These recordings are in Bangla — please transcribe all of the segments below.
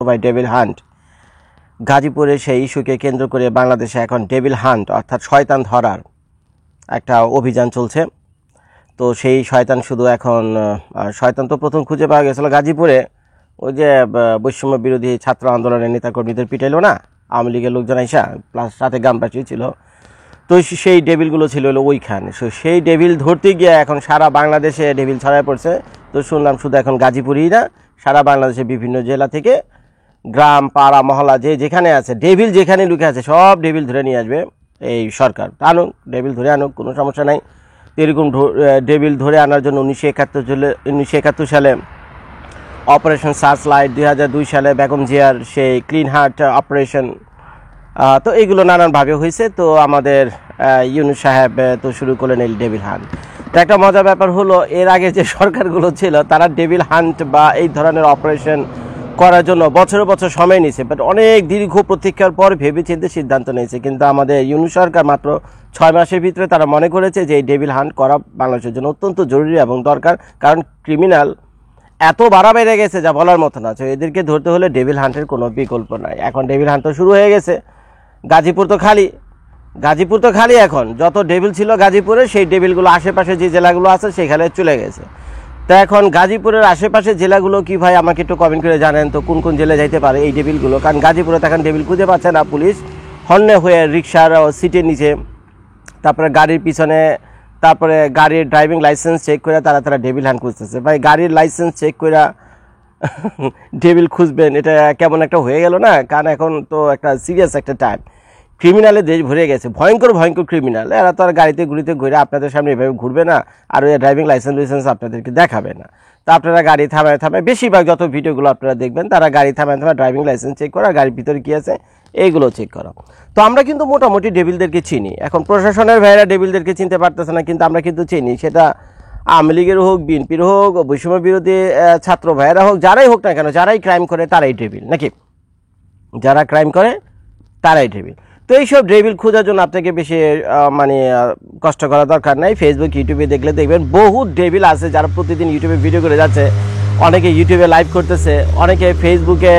ভাই ডেভিল হান্ট। গাজীপুরের সেই ইস্যুকে কেন্দ্র করে বাংলাদেশে এখন ডেভিল হান্ট অর্থাৎ শয়তান ধরার একটা অভিযান চলছে। তো সেই শয়তান শুধু এখন শয়তান তো প্রথম খুঁজে পাওয়া গেছিলো গাজীপুরে, ওই যে বৈষম্য বিরোধী ছাত্র আন্দোলনের নেতাকর্মীদের পিটাইলো না আওয়ামী লীগের লোকজন আইসা, প্লাস সাথে গ্রামবাসী ছিল। তো সেই ডেভিলগুলো ছিল হলো ওইখানে। সেই ডেভিল ধরতে গিয়ে এখন সারা বাংলাদেশে ডেভিল ছড়ায় পড়ছে। তো শুনলাম শুধু এখন গাজীপুরেই না, সারা বাংলাদেশে বিভিন্ন জেলা থেকে গ্রাম পাড়া মহল্লা যেখানে আছে ডেভিল, যেখানে লুকে আছে সব ডেভিল ধরে নিয়ে আসবে এই সরকার। আনুক, ডেভিল ধরে আনুক, কোনো সমস্যা নাই। এরকম ডেভিল ধরে আনার জন্য 1971 সালে অপারেশন সার্চ লাইট, 2002 সালে বেগম জিয়ার সেই ক্লিন হার্ট অপারেশন, তো এইগুলো নানানভাবে হয়েছে। তো আমাদের ইউনূস সাহেব তো শুরু করলেন এই ডেভিল হান্ট। তো একটা মজার ব্যাপার হলো, এর আগে যে সরকারগুলো ছিল তারা ডেভিল হান্ট বা এই ধরনের অপারেশন করার জন্য বছর বছর সময় নিয়েছে, বাট অনেক দীর্ঘ প্রতীক্ষার পর ভেবেচিন্তে সিদ্ধান্ত নিয়েছে। কিন্তু আমাদের ইউনূস সরকার মাত্র 6 মাসের ভিতরে তারা মনে করেছে যে এই ডেভিল হান্ট করা বাংলাদেশের জন্য অত্যন্ত জরুরি এবং দরকার, কারণ ক্রিমিনাল এত বাড়া বেড়ে গেছে যা বলার মতো না। এদেরকে ধরতে হলে ডেভিল হান্টের কোনো বিকল্প নাই। এখন ডেভিল হান্ট তো শুরু হয়ে গেছে। গাজীপুর তো খালি এখন যত ডেভিল ছিল গাজীপুরে, সেই ডেভিলগুলো আশেপাশে যে জেলাগুলো আছে সেখানে চলে গেছে। তো এখন গাজীপুরের আশেপাশে জেলাগুলো কি ভাই আমাকে একটু কমেন্ট করে জানেন তো, কোন কোন জেলায় যাইতে পারে এই ডেভিলগুলো? কারণ গাজীপুরে তো এখন ডেভিল খুঁজে পাচ্ছে না পুলিশ, হন্যে হয়ে রিক্সার সিটের নিচে, তারপরে গাড়ির পিছনে, তারপরে গাড়ির ড্রাইভিং লাইসেন্স চেক করে তারা ডেভিল হান্ট খুঁজতেছে। ভাই গাড়ির লাইসেন্স চেক করে ডেভিল খুঁজবেন, এটা কেমন একটা হয়ে গেল না? কারণ এখন তো একটা সিরিয়াস একটা টাইম, ক্রিমিনালে দেশ ভরে গেছে, ভয়ঙ্কর ক্রিমিনাল। এরা তো আর গাড়িতে গুড়িতে ঘুরে আপনাদের সামনে এভাবে ঘুরবে না, আর ওই ড্রাইভিং লাইসেন্স আপনাদেরকে দেখাবে না। তো আপনারা গাড়ি থামায় বেশিরভাগ যত ভিডিওগুলো আপনারা দেখবেন তারা গাড়ি থামায় ড্রাইভিং লাইসেন্স চেক করা, গাড়ির ভিতরে কী আছে এইগুলো চেক করা। তো আমরা কিন্তু মোটামুটি ডেভিলদেরকে চিনি। এখন প্রশাসনের ভাইয়েরা ডেভিলদেরকে চিনতে পারতেছে না, কিন্তু আমরা কিন্তু চিনি। সেটা আওয়ামী লীগের হোক, বিএনপির হোক, বৈষম্য বিরোধী ছাত্র ভাইয়েরা হোক, যারাই হোক না কেন, যারাই ক্রাইম করে তারাই ডেভিল, নাকি? যারা ক্রাইম করে তারাই ডেভিল। তো এইসব ডেভিল খোঁজার জন্য আপনাকে বেশি কষ্ট করা দরকার নাই। ফেসবুক ইউটিউবে দেখলে দেখবেন বহু ডেভিল আছে যারা প্রতিদিন ইউটিউবে ভিডিও করে যাচ্ছে, অনেকে ইউটিউবে লাইভ করতেছে, অনেকে ফেসবুকে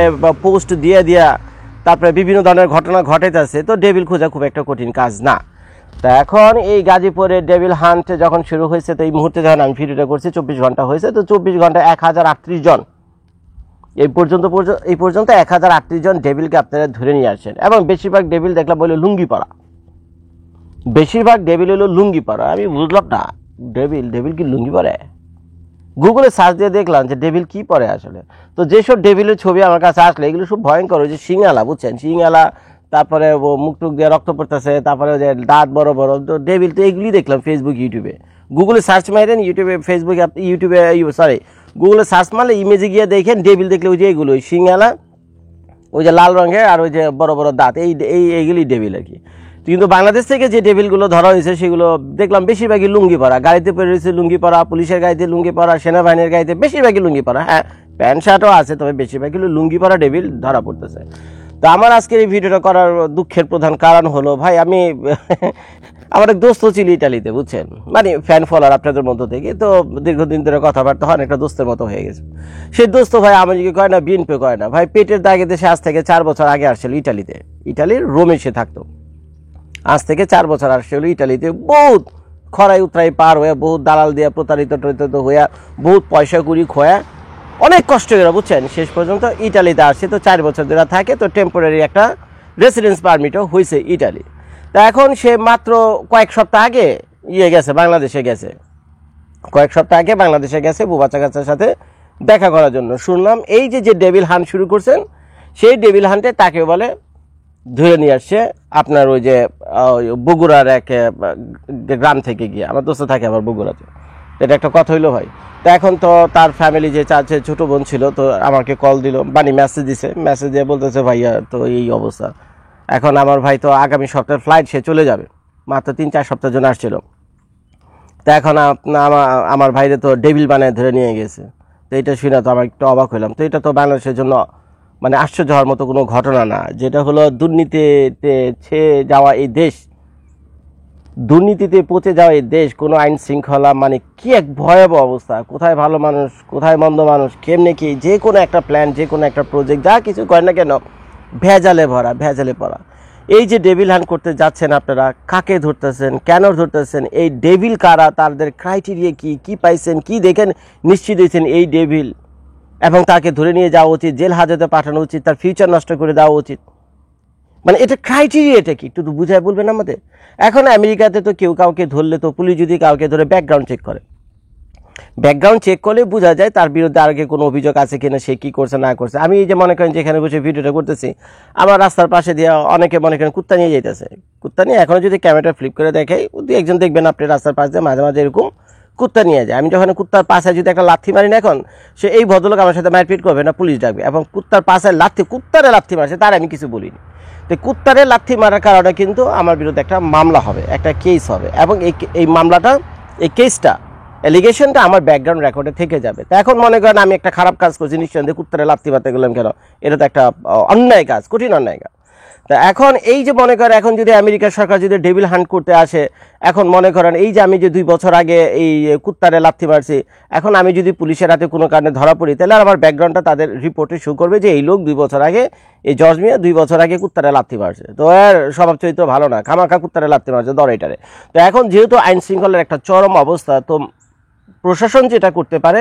পোস্ট দিয়ে তারপরে বিভিন্ন ধরনের ঘটনা ঘটাইতেছে। তো ডেভিল খোঁজা খুব একটা কঠিন কাজ না। তা এখন এই গাজীপুরে ডেভিল হান্ট যখন শুরু হয়েছে, তো এই মুহূর্তে যখন আমি ভিডিওটা করছি 24 ঘন্টা হয়েছে, তো 24 ঘন্টায় 1038 জন এই পর্যন্ত 1038 জন ডেভিলকে আপনারা ধরে নিয়ে আসেন। এবং বেশিরভাগ ডেভিল দেখলাম বলে লুঙ্গি পরা, বেশিরভাগ ডেভিল হলো লুঙ্গি পরা। আমি বুঝলাম না ডেভিল কি লুঙ্গি পরে? গুগলে সার্চ দিয়ে দেখলাম যে ডেভিল কি পরে আসলে। তো যেসব ডেভিলের ছবি আমার কাছে আসলে এগুলো সব ভয়ঙ্কর, ওই যে সিংহালা, বুঝছেন, সিংহালা, তারপরে মুখ টুক দিয়ে রক্ত পড়তেছে, তারপরে যে দাঁত বড় বড়, তো ডেভিল তো এগুলি দেখলাম ফেসবুক ইউটিউবে। গুগলে সার্চ মারেন ইউটিউবে, ফেসবুকে, ইউটিউবে, গুগলে সার্চ মারলে ইমেজে গিয়ে দেখেন ডেভিল দেখলে ওই যে এইগুলো, ওই সিংহালা, ওই যে লাল রঙের, আর ওই যে বড় বড় দাঁত, এইগুলি ডেভিল আর কি। কিন্তু বাংলাদেশ থেকে যে ডেভিলগুলো ধরা হয়েছে সেগুলো দেখলাম বেশিরভাগই লুঙ্গি পরা, গাড়িতে পরে রয়েছে লুঙ্গি পরা, পুলিশের গাড়িতে লুঙ্গি পরা, সেনাবাহিনীর গাড়িতে বেশিরভাগই লুঙ্গি পরা। হ্যাঁ, প্যান্ট শার্টও আছে, তবে বেশিরভাগই লুঙ্গি পরা ডেভিল ধরা পড়তেছে। তো আমার আজকের এই ভিডিওটা করার দুঃখের প্রধান কারণ হলো, ভাই আমি আমার এক দোস্ত ছিল ইটালিতে, বুঝছেন, ফ্যান ফলোয়ার আপনাদের মধ্য থেকে, তো দীর্ঘদিন ধরে কথাবার্তা হয়, একটা দোস্তের মতো হয়ে গেছে। সেই দোস্ত ভাই আমাকে কয় না, বিএনপি কয় না, ভাই পেটের দাগে দেশে আজ থেকে 4 বছর আগে আসছিল ইটালিতে, ইটালির রোমে সে থাকতো। আজ থেকে 4 বছর আসছিল ইটালিতে, বহুত খরাই উতরাই পার হয়ে, বহুত দালাল দিয়া প্রতারিত হইয়া, বহুত পয়সা কুড়ি খোয়া, অনেক কষ্ট করে, বুঝছেন, শেষ পর্যন্ত ইটালিতে আসছে। তো 4 বছর ধরে থাকে, তো টেম্পোরারি একটা রেসিডেন্স পারমিটও হয়েছে ইটালি। তা এখন সে মাত্র কয়েক সপ্তাহ আগে বাংলাদেশে গেছে বউ বাচ্চা কাচ্চার সাথে দেখা করার জন্য। শুনলাম এই যে ডেভিল হান্ট শুরু করছেন, সেই ডেভিল হান্টে তাকে বলে ধরে নিয়ে আসছে আপনার ওই যে বগুড়ার এক গ্রাম থেকে গিয়ে। আমার দোস্ত থাকে আবার বগুড়াতে, এটা একটা কথা হইলো ভাই। তো এখন তো তার ফ্যামিলি যে ছোট বোন ছিল, তো আমাকে কল দিল, মেসেজ দিয়ে বলতেছে ভাইয়া তো এই অবস্থা। এখন আমার ভাই তো আগামী সপ্তাহের ফ্লাইট, সে চলে যাবে, মাত্র 3-4 সপ্তাহের জন্য আসছিল। তো এখন আমার ভাইরে তো ডেভিল বানায় ধরে নিয়ে গেছে। তো এটা শুনে তো আমার একটু অবাক হইলাম। তো এটা তো বাংলাদেশের জন্য আশ্চর্য হওয়ার মতো কোনো ঘটনা না, যেটা হলো দুর্নীতিতে ছেয়ে যাওয়া এই দেশ, দুর্নীতিতে পচে যাওয়া এই দেশ, কোনো আইন শৃঙ্খলা, মানে কি এক ভয়াবহ অবস্থা, কোথায় ভালো মানুষ কোথায় মন্দ মানুষ, কেমনে কি, যে কোনো একটা প্ল্যান, যে কোনো একটা প্রজেক্ট, যা কিছু করে না কেন ভেজালে ভরা, ভেজালে পড়া। এই যে ডেভিল হান্ট করতে যাচ্ছেন আপনারা, কাকে ধরতেছেন, কেন ধরতেছেন, এই ডেভিল কারা, তাদের ক্রাইটেরিয়া কি, কি পাইছেন, কি দেখেন নিশ্চিত হয়েছেন এই ডেভিল, এবং তাকে ধরে নিয়ে যাওয়া উচিত, জেল হাজতে পাঠানো উচিত, তার ফিউচার নষ্ট করে দেওয়া উচিত। মানে এটা ক্রাইটেরিয়া এটা কি একটু তো বুঝায় বলবেন আমাদের। এখন আমেরিকাতে তো কেউ কাউকে ধরলে তো পুলিশ যদি কাউকে ধরে ব্যাকগ্রাউন্ড চেক করে, ব্যাকগ্রাউন্ড চেক করলে বোঝা যায় তার বিরুদ্ধে আগে কোনো অভিযোগ আছে কিনা, সে কি করছে না করছে। আমি এই যে মনে করেন যেখানে বসে ভিডিওটা করতেছি, আমার রাস্তার পাশে দিয়ে অনেকে মনে করেন কুত্তা নিয়ে যাইতেছে, কুত্তা নিয়ে এখনো যদি ক্যামেরাটা ফ্লিপ করে দেখে, দু একজন দেখবেন আপনি রাস্তার পাশে দিয়ে মাঝে মাঝে এরকম কুত্তা নিয়ে যায়। আমি যখন কুত্তার পাশে যদি একটা লাথি মারি না, এখন সে এই ভদ্রলোক আমার সাথে মারপিট করবে না, পুলিশ ডাকবে, এবং কুত্তার পাশে কুত্তারে লাথি মারছে তার আমি কিছু বলিনি। তো কুত্তারে লাথি মারার কারণে কিন্তু আমার বিরুদ্ধে একটা মামলা হবে, একটা কেস হবে, এবং এই মামলাটা, এই কেসটা, এলিগেশনটা আমার ব্যাকগ্রাউন্ড রেকর্ডে থেকে যাবে। তো এখন মনে করেন আমি একটা খারাপ কাজ করছি, নিঃসন্দেহে কুত্তারে লাথি মারতে গেলাম কেন, এটা তো একটা অন্যায় কাজ, কঠিন অন্যায় কাজ। তা এখন এই যে মনে করেন এখন যদি আমেরিকা সরকার যদি ডেভিল হান্ট করতে আসে, এখন মনে করেন এই যে আমি যে 2 বছর আগে এই কুত্তারে লাথি মারছি, এখন আমি যদি পুলিশের হাতে কোনো কারণে ধরা পড়ি, তাহলে আমার ব্যাকগ্রাউন্ডটা তাদের রিপোর্টে শো করবে যে এই লোক 2 বছর আগে, এই জর্জ মিয়া 2 বছর আগে কুত্তারে লাথি মারছে, তো এর স্বভাব চরিত্র ভালো না, খামাখা কুত্তারে লাথি মারছে ধর এটারে। তো এখন যেহেতু আইন শৃঙ্খলার একটা চরম অবস্থা, তো প্রশাসন যেটা করতে পারে,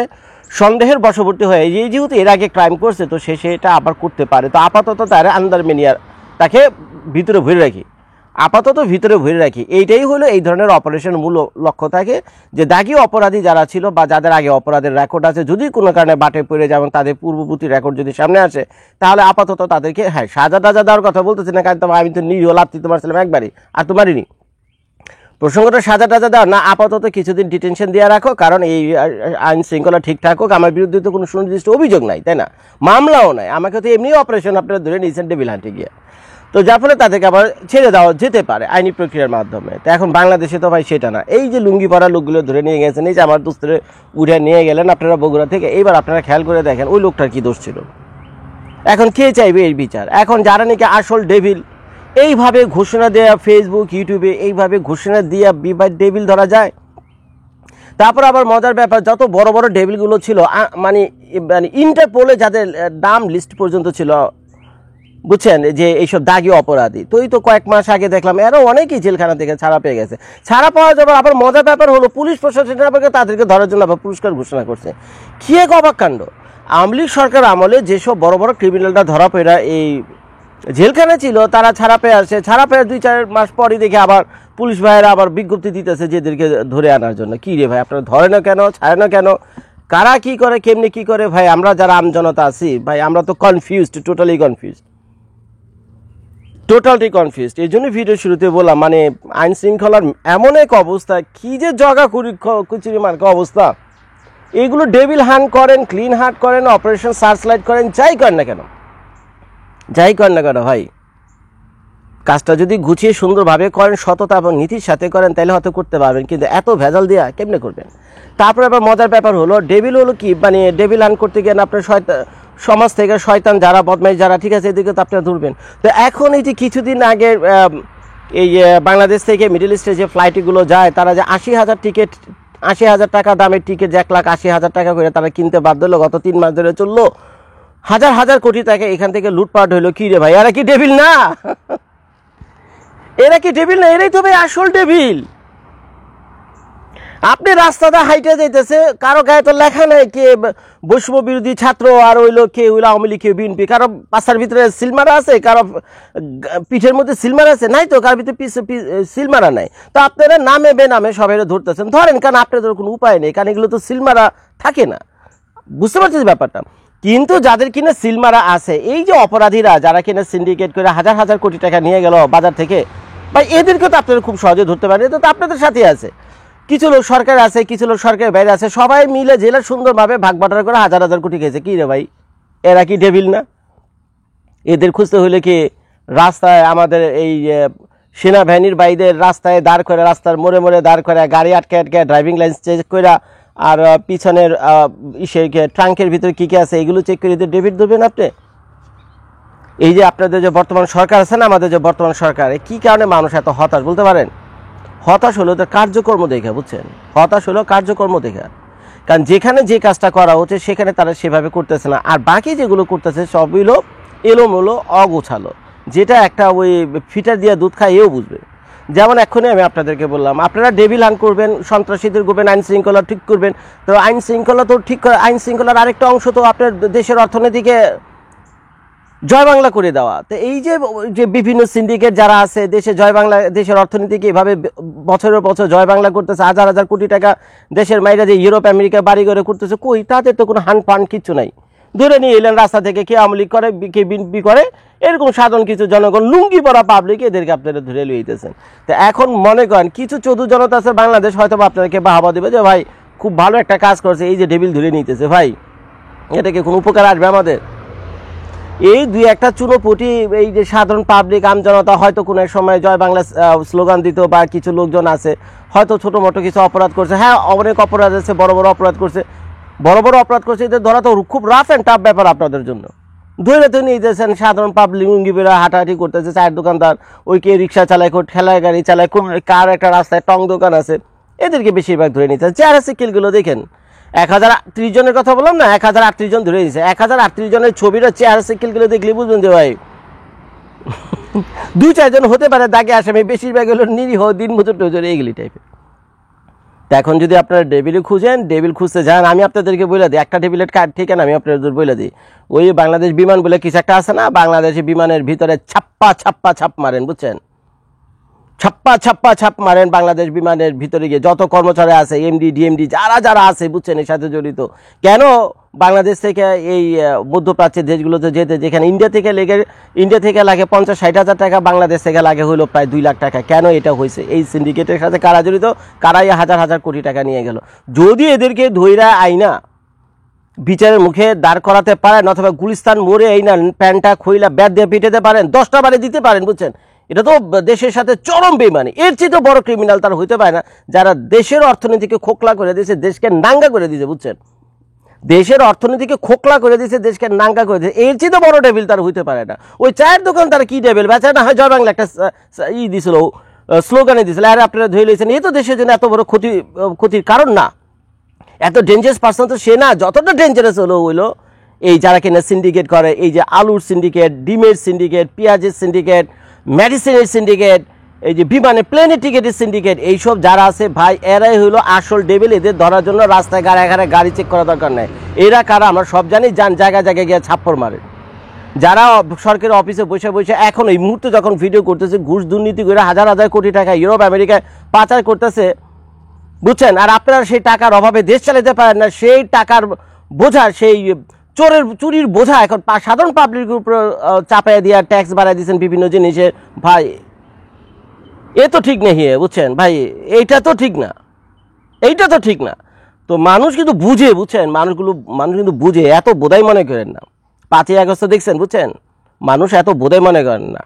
সন্দেহের বশবর্তী হয়ে যেহেতু এর আগে ক্রাইম করছে, তো সে সেটা আবার করতে পারে। তো আপাতত তার আন্ডার মেনিয়ার, তাকে ভিতরে ভরে রাখি, আপাতত ভিতরে ভরে রাখি, এইটাই হলো এই ধরনের অপারেশন মূল লক্ষ্য থাকে, যে দাগি অপরাধী যারা ছিল বা যাদের আগে অপরাধের রেকর্ড আছে, যদি কোনো কারণে বাটে পড়ে যেমন তাদের পূর্ববর্তী রেকর্ড যদি সামনে আসে, তাহলে আপাতত তাদেরকে, হ্যাঁ সাজা টাজা দেওয়ার কথা বলতেছি না, কারণ আমি তো নিরীহ লাথি তো মারছিলাম একবারই, আর তো মারিনি, প্রসঙ্গটা সাজা টাজা দেওয়া না, আপাতত কিছুদিন ডিটেনশন দিয়ে রাখো, কারণ এই আইন শৃঙ্খলা ঠিকঠাক হোক, আমার বিরুদ্ধে তো কোনো সুনির্দিষ্ট অভিযোগ নাই, তাই না, মামলাও নাই, আমাকে তো এমনি অপারেশন আপনারা ধরে নিয়েছেন ডেভিল হান্টে গিয়ে, তো যার ফলে তাদেরকে আবার ছেড়ে দেওয়া যেতে পারে আইনি প্রক্রিয়ার মাধ্যমে। তো এখন বাংলাদেশে তো ভাই সেটা না, এই যে লুঙ্গি পরা লোকগুলো ধরে নিয়ে গেছেন, এই যে আমার দোস্তরে উঠে নিয়ে গেলেন আপনারা বগুড়া থেকে, এইবার আপনারা খেয়াল করে দেখেন ওই লোকটার কি দোষ ছিল, এখন কে চাইবে এর বিচার? এখন যারা নাকি আসল ডেভিল, এইভাবে ঘোষণা দেয়া ফেসবুক ইউটিউবে এইভাবে ঘোষণা দিয়া ডেভিল ধরা যায়। তারপর আবার মজার ব্যাপার, যত বড় বড় ডেভিলগুলো ছিল, মানে ইন্টারপোলে যাদের নাম লিস্ট পর্যন্ত ছিল, বুঝছেন, যে এইসব দাগি অপরাধী, তো এই তো কয়েক মাস আগে দেখলাম এরও অনেকেই জেলখানা থেকে ছাড়া পেয়ে গেছে। ছাড়া পাওয়া যাবে, আবার মজার ব্যাপার হলো পুলিশ প্রশাসনের তাদেরকে ধরার জন্য আবার পুরস্কার ঘোষণা করছে। কি এক অবাক কাণ্ড! আওয়ামী লীগ সরকার আমলে যেসব বড় বড় ক্রিমিনালরা ধরা পেয়ে এই জেলখানা ছিল, তারা ছাড়া পেয়ে আসে, ছাড়া পেয়ে 2-4 মাস পরই দেখে আবার পুলিশ ভাইয়েরা আবার বিজ্ঞপ্তি দিতেছে যে এদেরকে ধরে আনার জন্য। কি রে ভাই, আপনারা ধরে না কেন, ছাড়ে না কেন, কারা কি করে, কেমনি কি করে? ভাই আমরা যারা আমজনতা আছি ভাই, আমরা তো কনফিউজড, টোটালি কনফিউজড। এই জন্য ভিডিও শুরুতে বললাম, মানে আইন শৃঙ্খলার এমন এক অবস্থা, কি যে জগা কুচুরি মার্কা অবস্থা। এগুলো ডেভিল হান্ট করেন, ক্লিন হান্ট করেন, অপারেশন সার্চলাইট করেন, যাই করেন না কেন ভাই, কাজটা যদি গুছিয়ে সুন্দরভাবে করেন, সততা এবং নীতির সাথে করেন, তাহলে হয়তো করতে পারবেন, কিন্তু এত ভেজাল দিয়া কেমনে করবেন? তারপরে আবার মজার ব্যাপার হলো, ডেভিল হলো কি, মানে ডেভিল হান্ট করতে গিয়ে আপনার সমাজ থেকে শয়তান যারা, বদমাইশ যারা, ঠিক আছে, এদিকে তো আপনারা ধরবেন। তো এখন এই যে কিছুদিন আগে এই বাংলাদেশ থেকে মিডল ইস্টে যে ফ্লাইটগুলো যায়, তারা যে 80,000 টাকা দামের টিকিট, 1,80,000 টাকা করে তারা কিনতে বাধ্য হলো, গত 3 মাস ধরে চললো, হাজার হাজার কোটি টাকা এখান থেকে লুটপাট হইলো। কি রে ভাই, এরা কি ডেভিল না? এরাই তো ভাই আসল ডেভিল। আপনি রাস্তাটা হাইটে যাইতেছে, কারো গায়ে তো লেখা নেই কে বৈষম্য বিরোধী ছাত্র, আর হইলো কে হইলো আওয়ামী লীগ, কে বিএনপি, কারো পাশার ভিতরে সিলমারা আছে, কারো পিঠের মধ্যে সিলমারা আছে, নাই তো কারোর ভিতরে সিলমারা নাই। তো আপনারা নামে বেনামে সবাই ধরতেছেন, ধরেন, কারণ আপনাদের কোনো উপায় নেই, কারণ এগুলো তো সিলমারা থাকে না, বুঝতে পারছেন ব্যাপারটা। কিন্তু যাদের কিনা সিলমারা আছে, এই যে অপরাধীরা যারা কিনা সিন্ডিকেট করে হাজার হাজার কোটি টাকা নিয়ে গেল বাজার থেকে, বা এদেরকে তো আপনারা খুব সহজে ধরতে পারেন, তো আপনাদের সাথে আছে, কিছু লোক সরকার আছে, কিছু লোক সরকারের বাইরে আছে, সবাই মিলে জেলা সুন্দরভাবে ভাগ বাটারা করে হাজার হাজার কোটি খেয়েছে। কি রে ভাই, এরা কি ডেভিল না? এদের খুঁজতে হলে কি রাস্তায় আমাদের এই সেনাবাহিনীর বাইদের রাস্তায় দাঁড় করে, রাস্তার মোড়ে মোড়ে দাঁড় করে, গাড়ি আটকে ড্রাইভিং লাইসেন্স চেক করে, আর পিছনের ট্রাঙ্কের ভিতরে কি কি আছে এগুলো চেক করে ডেভিড ধরবেন আপনি? এই যে আপনাদের যে বর্তমান সরকার আছে না, আমাদের যে বর্তমান সরকার, কি কারণে মানুষ এত হতাশ বলতে পারেন? হতাশ হলো তার কার্যকর্ম দেখা, বুঝছেন, হতাশ হলো কার্যকর্ম দেখা। কারণ যেখানে যে কাজটা করা হচ্ছে সেখানে তারা সেভাবে করতেছে না, আর বাকি যেগুলো করতেছে সবই হলো এলোমেলো অগোছালো, যেটা একটা ওই ফিটার দিয়ে দুধ খায় এও বুঝবে। যেমন এক্ষুনি আমি আপনাদেরকে বললাম, আপনারা ডেভিল হান্ট করবেন, সন্ত্রাসীদের করবেন, আইন শৃঙ্খলা ঠিক করবেন। তো আইন শৃঙ্খলা তো ঠিক, আইন শৃঙ্খলার আরেকটা অংশ তো আপনার দেশের অর্থনীতিকে জয় বাংলা করে দেওয়া। তো এই যে বিভিন্ন সিন্ডিকেট যারা আছে দেশে, জয় বাংলা, দেশের অর্থনীতিকে এভাবে বছরের বছর জয় বাংলা করতেছে, হাজার হাজার কোটি টাকা দেশের মাইরা যে ইউরোপ আমেরিকা বাড়ি করে করতেছে, কই তাদের তো কোনো হান্ট ফান্ড কিচ্ছু নাই। ধরে নিয়ে এলেন রাস্তা থেকে, কে আওয়ামী লীগ করে, কে বিএনপি করে, এরকম সাধারণ কিছু জনগণ লুঙ্গি পরা পাবলিক, এদেরকে আপনারা ধরে লইতেছেন। তো এখন মনে করেন কিছু চৌধু জনতা আছে বাংলাদেশ, হয়তো আপনাদেরকে বাহাবা দেবে যে ভাই খুব ভালো একটা কাজ করছে, এই যে ডেবিল ধরে নিতেছে, ভাই এটাকে কোনো উপকার আসবে আমাদের? এই দুই একটা চুনোপুটি এই যে সাধারণ পাবলিক আমজনতা হয়তো কোনো সময় জয় বাংলা স্লোগান দিত, বা কিছু লোকজন আছে হয়তো ছোটো মোটো কিছু অপরাধ করছে, হ্যাঁ অনেক অপরাধ আছে, বড় বড় অপরাধ করছে, বড় বড় অপরাধ করছে, এদের ধরা তো খুব রাফ অ্যান্ড টাফ ব্যাপার আপনাদের জন্য। ধরে তো নিয়ে যেতেছেন সাধারণ পাবলিক লুঙ্গি বেরা হাঁটাহাঁটি করতেছে, চায়ের দোকানদার, ওই কে রিক্সা চালায়, ঠেলায় গাড়ি চালায়, কার একটা রাস্তায় টং দোকান আছে, এদেরকে বেশিরভাগ ধরে নিতে। চেহারা সিকিলগুলো দেখেন, 1038 জনের কথা বললাম না, 1038 জন ধরে নিয়েছে। 1038 জনের ছবিটা চেহারা সিকিলগুলো দেখলে বুঝবেন যে ভাই 2-4 জন হতে পারে দাগে আসামি, বেশিরভাগ হলো নিরীহ দিনমজুর টজুর এইগুলি টাইপের। তো এখন যদি আপনারা ডেবিল খুঁজেন, ডেবিল খুঁজতে যান, আমি আপনাদেরকে বলে দিই একটা ডেবিলের কার্ড ঠিকানা আমি আপনাদের বলে দিই। ওই বাংলাদেশ বিমান বলে কিছু একটা আছে না, বাংলাদেশি বিমানের ভিতরে ছাপ মারেন, বুঝছেন, ছাপ মারেন বাংলাদেশ বিমানের ভিতরে গিয়ে যত কর্মচারী আছে, এমডি ডিএমডি যারা আছে, বুঝছেন, এর সাথে জড়িত। কেন বাংলাদেশ থেকে এই মধ্যপ্রাচ্যের দেশগুলোতে যেতে, যেখানে ইন্ডিয়া থেকে লাগে 50-60 হাজার টাকা, বাংলাদেশ থেকে লাগে হলো প্রায় 2 লাখ টাকা। কেন এটা হয়েছে? এই সিন্ডিকেটের সাথে কারা জড়িত, কারাই হাজার হাজার কোটি টাকা নিয়ে গেল। যদি এদেরকে ধইরা আইনা বিচারের মুখে দাঁড় করাতে পারেন, অথবা গুলিস্তান মোড়ে এই না প্যান্টটা খইলা ব্যাট দিয়ে পিটাতে পারেন, 10টা বারে দিতে পারেন, বুঝছেন, এটা তো দেশের সাথে চরম বেইমানি। এর চেয়ে তো বড় ক্রিমিনাল তার হইতে পারে না, যারা দেশের অর্থনীতিকে খোকলা করে দিয়েছে, দেশকে নাঙ্গা করে দিয়েছে, বুঝছেন, দেশের অর্থনীতিকে খোকলা করে দিয়েছে, দেশকে নাঙ্গা করে দিয়েছে। এর চেয়ে তো বড় ডেবিল তার হইতে পারে না। ওই চায়ের দোকান তারা কি ডেবিল বেচা না হয়, জয় বাংলা একটা দিছিল, স্লোগানে দিয়েছিল, আরে আপনারা ধরে লইছেন, এই তো দেশের জন্য এত বড় ক্ষতির কারণ না, এত ডেঞ্জারাস পার্সন তো সে না। যতটা ডেঞ্জারাস হইলো এই যারা কিনা সিন্ডিকেট করে, এই যে আলুর সিন্ডিকেট, ডিমের সিন্ডিকেট, পেঁয়াজের সিন্ডিকেট, মেডিসিনের সিন্ডিকেট, এই যে বিমানে প্লেনের টিকিটের সিন্ডিকেট, এইসব যারা আছে ভাই, এরাই হইলো আসল ডেবিল। এদের ধরার জন্য রাস্তায় গাড়ি চেক করা দরকার নাই। এরা কারা আমরা সব জানি, জায়গায় গিয়ে ছাপ্পড় মারে। যারা সরকারি অফিসে বসে এখন এই মুহূর্তে যখন ভিডিও করতেছে, ঘুষ দুর্নীতি করে হাজার হাজার কোটি টাকা ইউরোপ আমেরিকায় পাচার করতেছে, বুঝছেন, আর আপনারা সেই টাকার অভাবে দেশ চালাতে পারেন না, সেই টাকার বোঝা, সেই চুরির বোঝা এখন সাধারণ পাবলিকের উপর চাপাইয়া দিয়া ট্যাক্স বাড়াই দিচ্ছেন বিভিন্ন জিনিসে। ভাই এ তো ঠিক নেই, বুঝছেন ভাই, এইটা তো ঠিক না। তো মানুষ কিন্তু বুঝে, বুঝছেন, মানুষ কিন্তু বুঝে, এত বোধাই মনে করেন না। 5ই আগস্ট দেখছেন, বুঝছেন, মানুষ এত বোধাই মনে করেন না।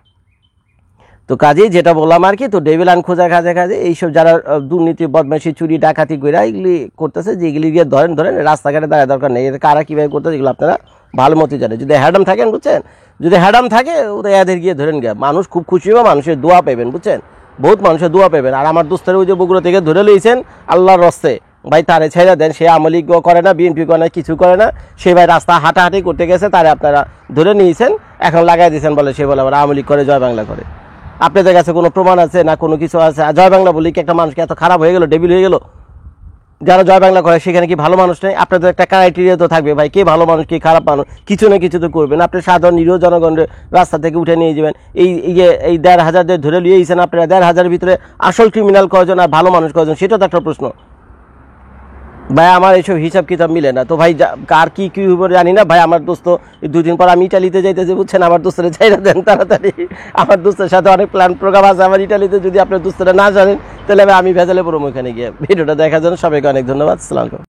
তো কাজেই যেটা বললাম আর কি, তো ডেভিল আন খোঁজা কাজে এইসব যারা দুর্নীতি, বদমাইশি, চুরি, ডাকাতি করে এগুলি করতেছে, যেগুলি গিয়ে ধরেন রাস্তাঘাটে দাঁড়ায় দরকার নেই। এটা কারা কীভাবে করতেছে এগুলো আপনারা ভালো মতো জানেন। যদি হ্যাডাম থাকেন, বুঝছেন, যদি হ্যাডাম থাকে ওদের এদের গিয়ে ধরেন গিয়ে, মানুষ খুব খুশি হবে, মানুষের দোয়া পাবেন, বুঝছেন, বহুত মানুষের দোয়া পাবেন। আর আমার দোস্তের ওই যে বগুড়া থেকে ধরে লইছেন আল্লাহর রস্তে, ভাই তারে ছেড়ে দেন, সে আওয়ামী লীগ করে না, বিএনপি করে না, কিছু করে না, সে ভাই রাস্তা হাঁটাহাঁটি করতে গেছে, তারে আপনারা ধরে নিয়েছেন, এখন লাগাই দিয়েছেন, বলে সে বলে আবার আওয়ামী লীগ করে, জয় বাংলা করে। আপনাদের কাছে কোনো প্রমাণ আছে না, কোনো কিছু আছে? জয় বাংলা বলি কি একটা মানুষকে এত খারাপ হয়ে গেল, ডেবিল হয়ে গেল? যারা জয় বাংলা করে সেখানে কি ভালো মানুষ নেই? আপনাদের একটা ক্রাইটেরিয়া তো থাকবে ভাই, কে ভালো মানুষ, কে খারাপ মানুষ, কিছু না কিছু তো করবেন। আপনি সাধারণ নিরীহ জনগণের রাস্তা থেকে উঠে নিয়ে যাবেন। এই 1,500 ধরে লিয়েছেন আপনারা, 1,500 ভিতরে আসল ক্রিমিনাল কয়জন আর ভালো মানুষ কয়জন, সেটা তো একটা প্রশ্ন ভাই। আমার এইসব হিসাব কিতাব মিলে না। তো ভাই কার কি জানি না ভাই। আমার দোস্ত 2 দিন পর আমি ইটালিতে যাইতেছি, বুঝছেন, আমার দোস্তরা চাইরা দেন তাড়াতাড়ি। আমার দোস্তের সাথে অনেক প্ল্যান প্রোগ্রাম আছে আমার ইটালিতে, যদি আপনার দোস্তরা না জানেন তাহলে আমি ভেজালে পড়বো ওখানে গিয়ে। ভিডিওটা দেখার জন্য সবাইকে অনেক ধন্যবাদ। আসসালামু আলাইকুম।